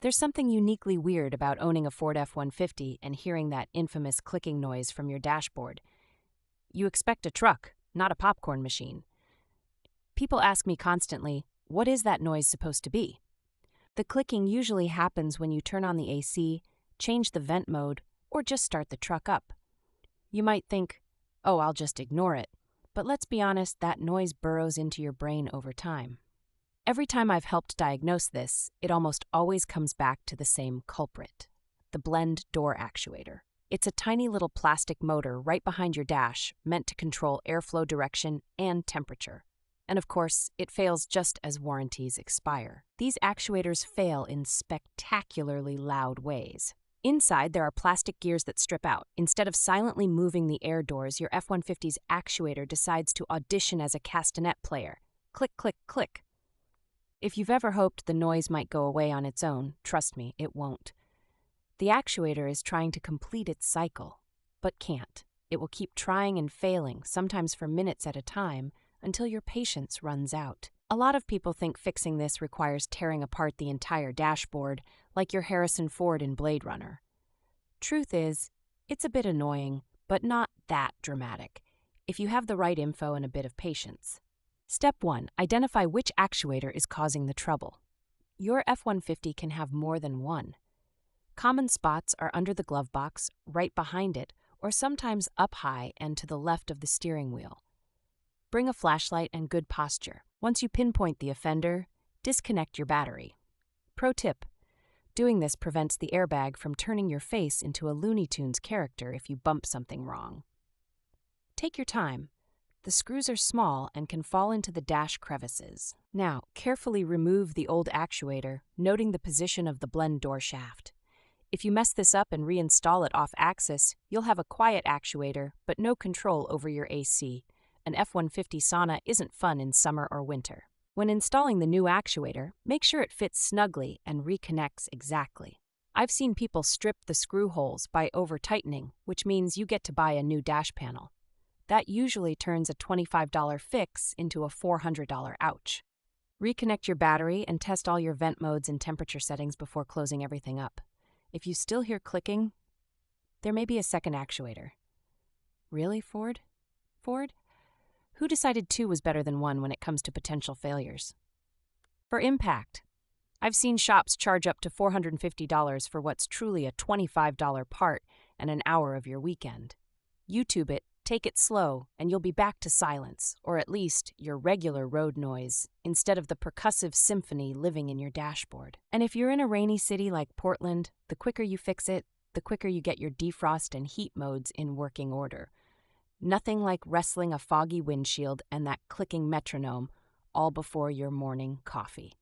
There's something uniquely weird about owning a Ford F-150 and hearing that infamous clicking noise from your dashboard. You expect a truck, not a popcorn machine. People ask me constantly, what is that noise supposed to be? The clicking usually happens when you turn on the AC, change the vent mode, or just start the truck up. You might think, oh, I'll just ignore it. But let's be honest, that noise burrows into your brain over time. Every time I've helped diagnose this, it almost always comes back to the same culprit, the blend door actuator. It's a tiny little plastic motor right behind your dash, meant to control airflow direction and temperature. And of course, it fails just as warranties expire. These actuators fail in spectacularly loud ways. Inside, there are plastic gears that strip out. Instead of silently moving the air doors, your F-150's actuator decides to audition as a castanet player. Click, click, click. If you've ever hoped the noise might go away on its own, trust me, it won't. The actuator is trying to complete its cycle, but can't. It will keep trying and failing, sometimes for minutes at a time, until your patience runs out. A lot of people think fixing this requires tearing apart the entire dashboard, like your Harrison Ford in Blade Runner. Truth is, it's a bit annoying, but not that dramatic, if you have the right info and a bit of patience. Step 1. Identify which actuator is causing the trouble. Your F-150 can have more than one. Common spots are under the glove box, right behind it, or sometimes up high and to the left of the steering wheel. Bring a flashlight and good posture. Once you pinpoint the offender, disconnect your battery. Pro tip: doing this prevents the airbag from turning your face into a Looney Tunes character if you bump something wrong. Take your time. The screws are small and can fall into the dash crevices. Now, carefully remove the old actuator, noting the position of the blend door shaft. If you mess this up and reinstall it off-axis, you'll have a quiet actuator, but no control over your AC. An F-150 sauna isn't fun in summer or winter. When installing the new actuator, make sure it fits snugly and reconnects exactly. I've seen people strip the screw holes by over-tightening, which means you get to buy a new dash panel. That usually turns a $25 fix into a $400 ouch. Reconnect your battery and test all your vent modes and temperature settings before closing everything up. If you still hear clicking, there may be a second actuator. Really, Ford? Ford? Who decided 2 was better than 1 when it comes to potential failures? For impact, I've seen shops charge up to $450 for what's truly a $25 part and an hour of your weekend. YouTube it, take it slow, and you'll be back to silence, or at least your regular road noise, instead of the percussive symphony living in your dashboard. And if you're in a rainy city like Portland, the quicker you fix it, the quicker you get your defrost and heat modes in working order. Nothing like wrestling a foggy windshield and that clicking metronome, all before your morning coffee.